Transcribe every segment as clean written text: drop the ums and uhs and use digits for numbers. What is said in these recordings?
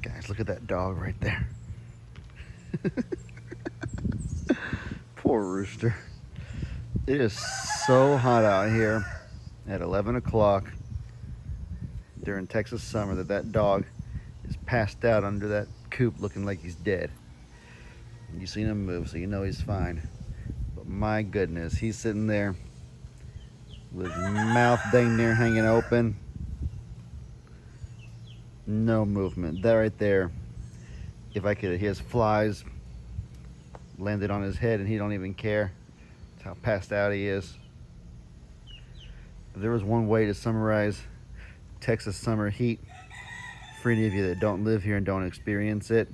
Guys, look at that dog right there. Poor rooster. It is so hot out here at 11 o'clock during Texas summer that that dog is passed out under that coop looking like he's dead. You seen him move, so you know he's fine. But my goodness, he's sitting there with his mouth dang near hanging open. No movement. That right there, if I could, he has flies landed on his head and he don't even care. That's how passed out he is. If there was one way to summarize Texas summer heat for any of you that don't live here and don't experience it,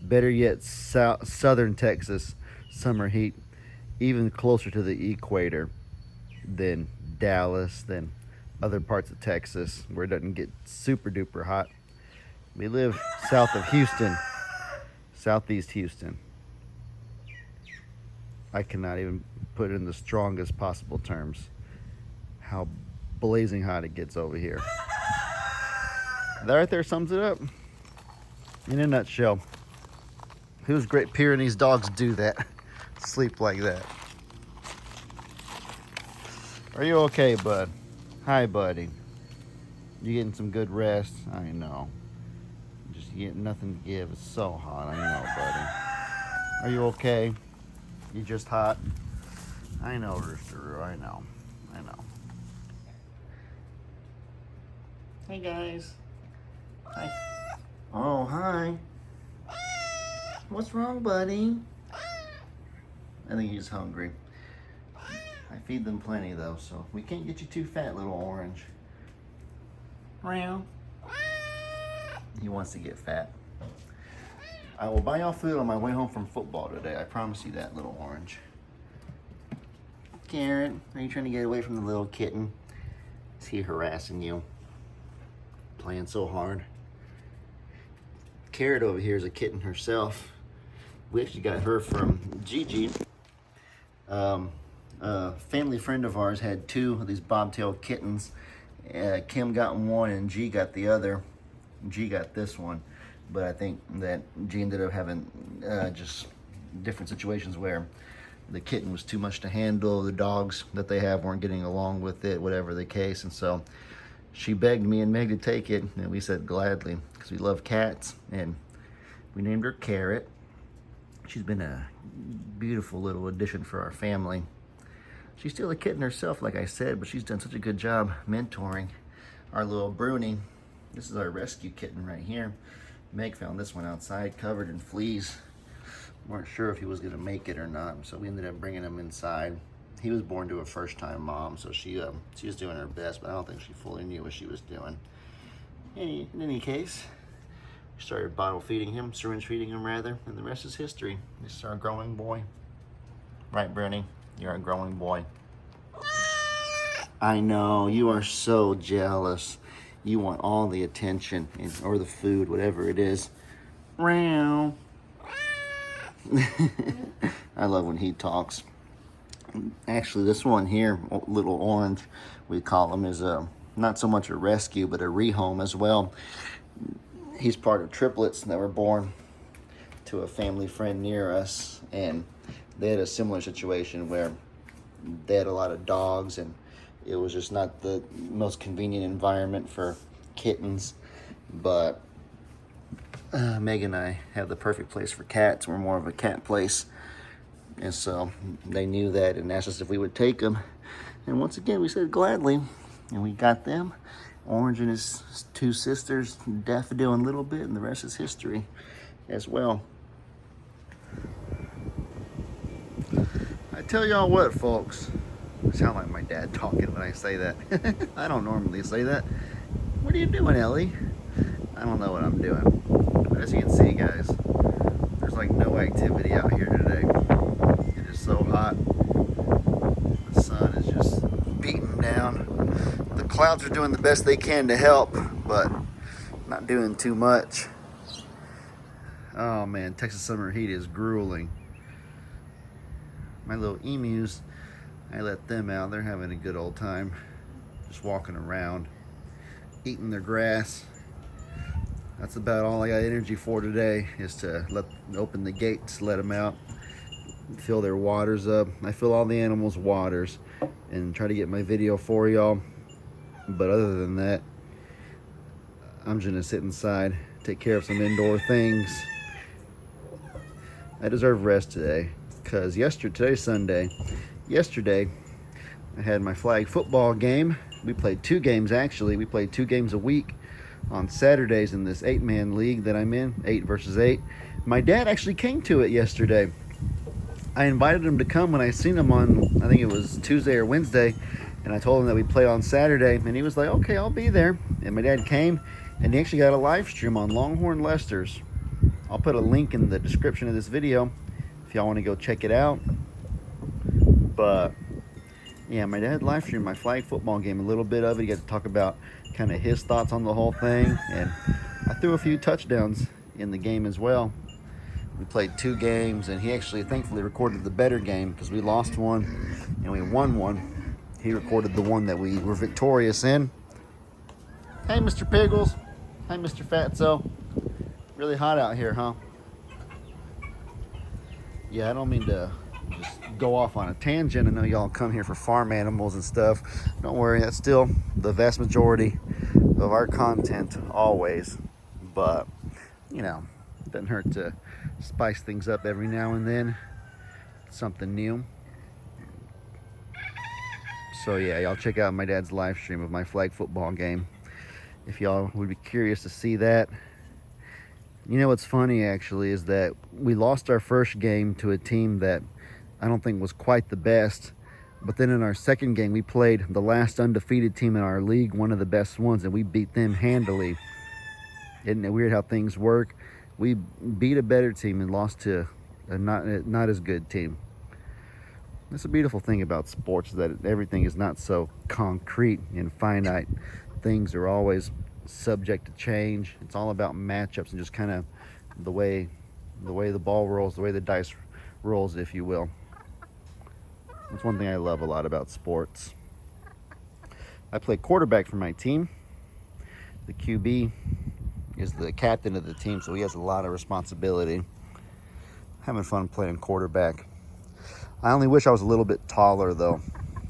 better yet, southern Texas summer heat, even closer to the equator than Dallas, than other parts of Texas where it doesn't get super duper hot. We live south of Houston, southeast Houston. I cannot even put it in the strongest possible terms how blazing hot it gets over here. That right there sums it up in a nutshell. Whose Great Pyrenees dogs do that? Sleep like that. Are you okay, bud? Hi, buddy. You getting some good rest? I know. Just getting nothing to give. It's so hot. I know, buddy. Are you okay? You just hot? I know, Roosteroo. I know. I know. Hey, guys. Hi. Oh, hi. What's wrong, buddy? I think he's hungry. I feed them plenty, though, so we can't get you too fat, little orange. Meow. He wants to get fat. I will buy y'all food on my way home from football today. I promise you that, little orange. Carrot, are you trying to get away from the little kitten? Is he harassing you? Playing so hard. Carrot over here is a kitten herself. We actually got her from Gigi. A family friend of ours had two of these bobtail kittens. Kim got one and G got the other. G got this one, but I think that G ended up having just different situations where the kitten was too much to handle. The dogs that they have weren't getting along with it, whatever the case, and so she begged me and Meg to take it, and we said gladly because we love cats, and we named her Carrot. She's been a beautiful little addition for our family. She's still a kitten herself, like I said, but she's done such a good job mentoring our little Bruni. This is our rescue kitten right here. Meg found this one outside covered in fleas. Weren't sure if he was gonna make it or not, so we ended up bringing him inside. He was born to a first-time mom, so she was doing her best, but I don't think she fully knew what she was doing. In any case, we started bottle feeding him, syringe feeding him rather, and the rest is history. This is our growing boy. Right, Bruni? You're a growing boy. I know, you are so jealous. You want all the attention or the food, whatever it is. Meow. I love when he talks. Actually, this one here, little orange, we call him, is not so much a rescue, but a rehome as well. He's part of triplets that were born to a family friend near us, and they had a similar situation where they had a lot of dogs, and it was just not the most convenient environment for kittens. But Meg and I have the perfect place for cats. We're more of a cat place. And so they knew that and asked us if we would take them. And once again, we said gladly. And we got them. Orange and his two sisters, Daffodil and Little Bit, and the rest is history as well. I tell y'all what, folks. I sound like my dad talking when I say that. I don't normally say that. What are you doing, Ellie? I don't know what I'm doing. But as you can see, guys, there's like no activity out here today. It is so hot. The sun is just beating down. The clouds are doing the best they can to help, but not doing too much. Oh man, Texas summer heat is grueling. My little emus, I let them out. They're having a good old time. Just walking around, eating their grass. that's about all I got energy for today, is to open the gates, let them out, fill their waters up. I fill all the animals' waters and try to get my video for y'all. But other than that, I'm just gonna sit inside, take care of some indoor things. I deserve rest today, because today's Sunday. Yesterday, I had my flag football game. We played 2 games actually. We played 2 games a week on Saturdays in this 8-man league that I'm in, 8 versus 8. My dad actually came to it yesterday. I invited him to come when I seen him on, I think it was Tuesday or Wednesday, and I told him that we play on Saturday, and he was like, okay, I'll be there. And my dad came, and he actually got a live stream on Longhorn Lester's. I'll put a link in the description of this video if y'all want to go check it out. But yeah, my dad live streamed my flag football game, a little bit of it. He got to talk about kind of his thoughts on the whole thing, and I threw a few touchdowns in the game as well. We played 2 games, and he actually thankfully recorded the better game, because we lost one and we won one. He recorded the one that we were victorious in. Hey, Mr. Piggles. Hi, Mr. Fatso. Really hot out here, huh? Yeah, I don't mean to just go off on a tangent. I know y'all come here for farm animals and stuff. Don't worry, that's still the vast majority of our content always. But, you know, it doesn't hurt to spice things up every now and then. Something new. So yeah, y'all check out my dad's live stream of my flag football game if y'all would be curious to see that. You know what's funny actually is that we lost our first game to a team that I don't think was quite the best, but then in our second game we played the last undefeated team in our league, one of the best ones, and we beat them handily. Isn't it weird how things work? We beat a better team and lost to a not as good team. That's a beautiful thing about sports, that everything is not so concrete and finite. Things are always subject to change. It's all about matchups and just kind of the way the ball rolls, the way the dice rolls, if you will. That's one thing I love a lot about sports. I play quarterback for my team. The QB is the captain of the team, so he has a lot of responsibility. Having fun playing quarterback. I only wish I was a little bit taller though,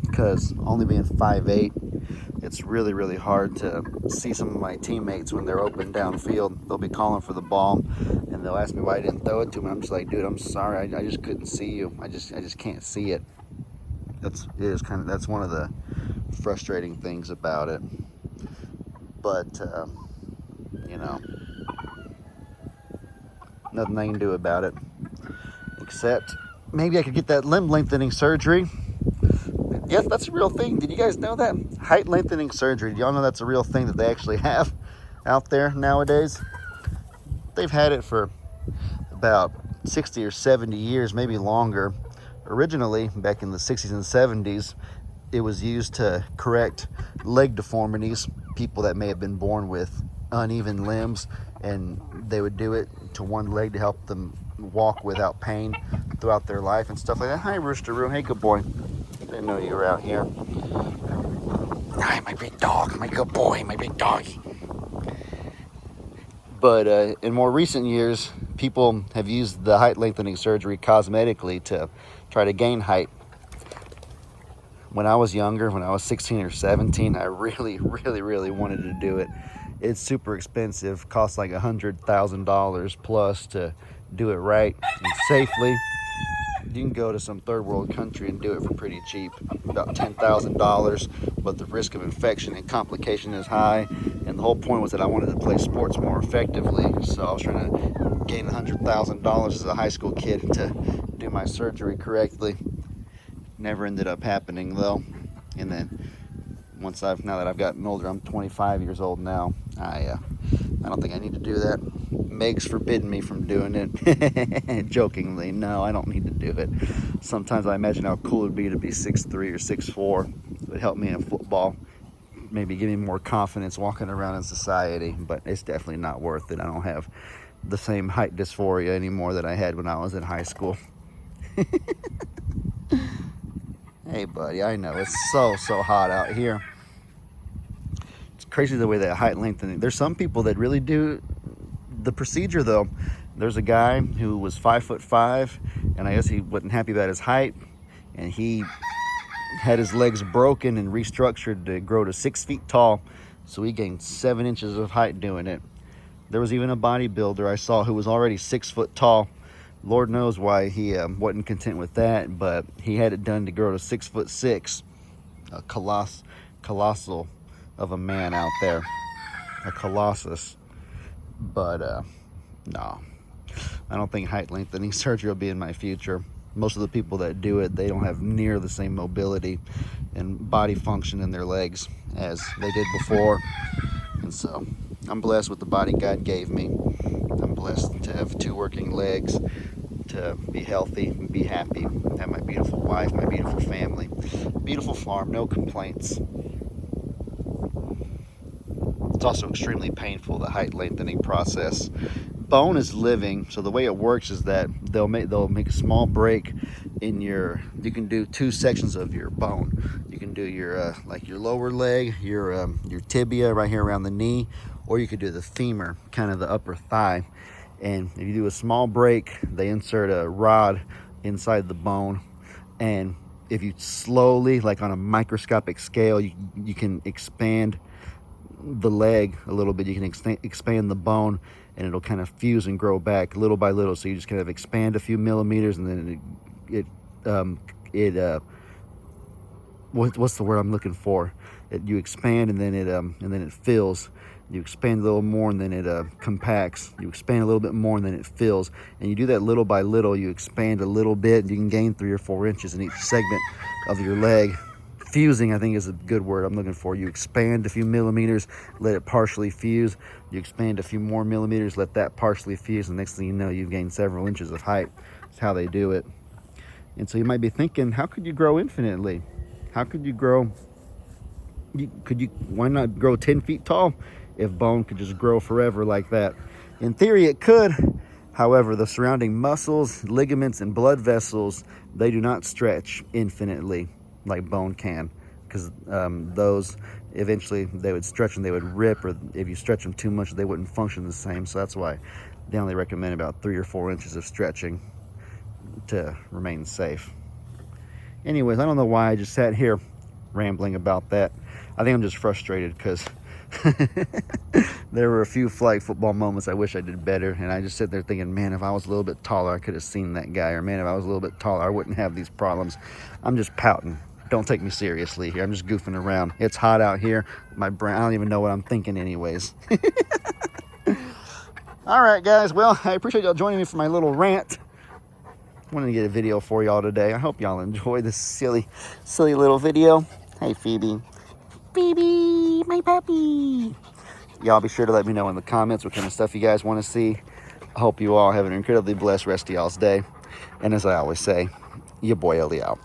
because only being 5'8", it's really, really hard to see some of my teammates when they're open downfield. They'll be calling for the ball, and they'll ask me why I didn't throw it to them. I'm just like, dude, I'm sorry, I just couldn't see you. I just can't see it. That's one of the frustrating things about it. But you know, nothing I can do about it, except maybe I could get that limb lengthening surgery. Yes, that's a real thing. Did you guys know that? Height lengthening surgery. Do y'all know that's a real thing that they actually have out there nowadays? They've had it for about 60 or 70 years, maybe longer. Originally, back in the 60s and 70s, it was used to correct leg deformities, people that may have been born with uneven limbs, and they would do it to one leg to help them walk without pain throughout their life and stuff like that. Hi, Roosteroo. Hey, good boy. Didn't know you were out here. Hi, my big dog. My good boy. My big doggy. But in more recent years, people have used the height lengthening surgery cosmetically to try to gain height. When I was younger, when I was 16 or 17, I really wanted to do it. It's super expensive. Costs like $100,000 plus to do it right and safely. You can go to some third world country and do it for pretty cheap, about $10,000, but the risk of infection and complication is high, and the whole point was that I wanted to play sports more effectively, so I was trying to gain $100,000 as a high school kid to do my surgery correctly. Never ended up happening though. And then now that I've gotten older, I'm 25 years old now, I don't think I need to do that. Meg's forbidden me from doing it. Jokingly, no, I don't need to do it. Sometimes I imagine how cool it would be to be 6'3" or 6'4". It would help me in football, maybe give me more confidence walking around in society, but it's definitely not worth it. I don't have the same height dysphoria anymore that I had when I was in high school. Hey buddy, I know it's so hot out here. It's crazy the way that height lengthening. There's some people that really do the procedure though, there's a guy who was 5'5", and I guess he wasn't happy about his height, and he had his legs broken and restructured to grow to 6 feet tall. So he gained 7 inches of height doing it. There was even a bodybuilder I saw who was already 6 foot tall. Lord knows why he wasn't content with that, but he had it done to grow to 6'6". A colossal of a man out there, a colossus. But no, I don't think height lengthening surgery will be in my future. Most of the people that do it, they don't have near the same mobility and body function in their legs as they did before. And so I'm blessed with the body God gave me. I'm blessed to have 2 working legs, to be healthy, be happy, have my beautiful wife, my beautiful family, beautiful farm, no complaints. It's also extremely painful, the height lengthening process. Bone is living, so the way it works is that they'll make a small break in your. You can do 2 sections of your bone. You can do your like your lower leg, your tibia right here around the knee, or you could do the femur, kind of the upper thigh. And if you do a small break, they insert a rod inside the bone, and if you slowly, like on a microscopic scale, you can expand the leg a little bit. You can expand the bone, and it'll kind of fuse and grow back little by little. So you just kind of expand a few millimeters, and then what's the word I'm looking for? You expand, and then it fills. You expand a little more, and then it compacts. You expand a little bit more, and then it fills. And you do that little by little. You expand a little bit, and you can gain 3 or 4 inches in each segment of your leg. Fusing, I think, is a good word I'm looking for. You expand a few millimeters, let it partially fuse. You expand a few more millimeters, let that partially fuse. And next thing you know, you've gained several inches of height. That's how they do it. And so you might be thinking, how could you grow infinitely? How could you grow? Why not grow 10 feet tall if bone could just grow forever like that? In theory, it could. However, the surrounding muscles, ligaments, and blood vessels, they do not stretch infinitely like bone can, because those eventually they would stretch and they would rip, or if you stretch them too much, they wouldn't function the same. So that's why they only recommend about 3 or 4 inches of stretching to remain safe. Anyways, I don't know why I just sat here rambling about that. I think I'm just frustrated because there were a few flag football moments I wish I did better, and I just sit there thinking, man, if I was a little bit taller, I could have seen that guy, or man, if I was a little bit taller, I wouldn't have these problems. I'm just pouting. Don't take me seriously here. I'm just goofing around. It's hot out here. My brain, I don't even know what I'm thinking anyways. All right, guys. Well, I appreciate y'all joining me for my little rant. Wanted to get a video for y'all today. I hope y'all enjoy this silly little video. Hey, Phoebe. Phoebe, my puppy. Y'all be sure to let me know in the comments what kind of stuff you guys want to see. I hope you all have an incredibly blessed rest of y'all's day. And as I always say, your boy Ellie out.